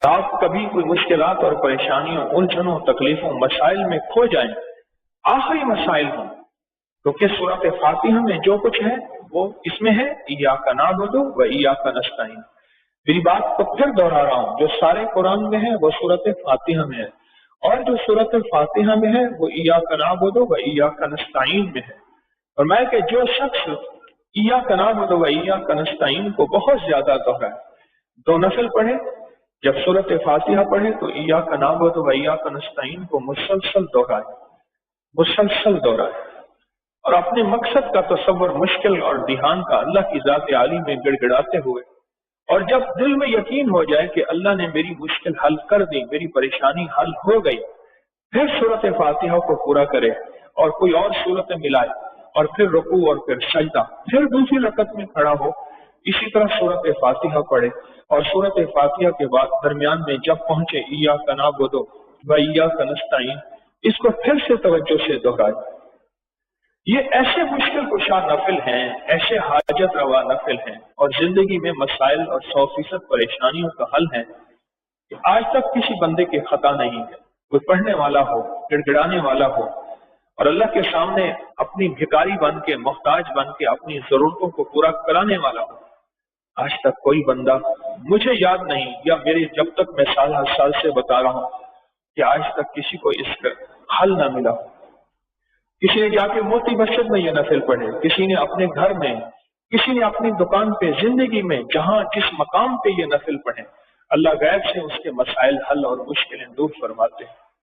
آپ کبھی کوئی مشکلات اور پریشانیوں، الجھنوں، تکلیفوں، مسائل میں کھو جائیں، آخری مسائل ہوں، تو کہ سورۃ فاتحہ میں جو کچھ ہے وہ اس میں ہے، ایاک نعبد و ایاک نستعین۔ میری بات کو پھر دہرا رہا ہوں، جو سارے قرآن میں ہے وہ سورۃ فاتحہ میں ہے، اور جو سورۃ فاتحہ میں ہے وہ ایاک نعبد و ایاک نستعین میں ہے۔ فرمایا کہ جو شخص ایاک نعبد و ایاک نستعین کو بہت زیادہ دہرائے، دو نفل پڑھے، جب سورۃ فاتحہ پڑھے تو ایاک نعبد و ایاک نستعین کو مسلسل دہرائے اور اپنے مقصد کا تصور مشکل اور دھیان کا اللہ کی ذات عالی میں گڑ گڑاتے ہوئے، اور جب دل میں یقین ہو جائے کہ اللہ نے میری مشکل حل کر دی، میری پریشانی حل ہو گئی، پھر سورۃ فاتحہ کو پورا کرے اور کوئی اور سورت ملائے، اور پھر رکوع اور پھر سجدہ، پھر دوسری رکعت میں کھڑا ہو، اسی طرح سورۃ فاتحہ پڑھے، اور سورۃ فاتحہ کے بعد درمیان میں جب پہنچے ایاک نعبد و ایاک نستعین، اس کو پھر سے توجہ سے دہرائے۔ یہ ایسے مشکل کشا نفل ہیں، ایسے حاجت روا نفل ہیں، اور زندگی میں مسائل اور 100% پریشانیوں کا حل ہے کہ آج تک کسی بندے کی خطا نہیں ہے، کوئی پڑھنے والا ہو، گڑ گڑانے والا ہو، اور اللہ کے سامنے اپنی بھکاری بن کے، محتاج بن کے اپنی ضرورتوں کو پورا کرانے والا ہو۔ آج تک کوئی بندہ مجھے یاد نہیں، یا میرے جب تک میں سال سے بتا رہا ہوں کہ آج تک کسی کو اس کا حل نہ ملا۔ کسی نے جا کے موتی مسجد میں یہ نفل پڑھے، کسی نے اپنے گھر میں، کسی نے اپنی دکان پہ، زندگی میں جہاں جس مقام پہ یہ نفل پڑھے، اللہ غیب سے اس کے مسائل حل اور مشکلیں دور فرماتے ہیں۔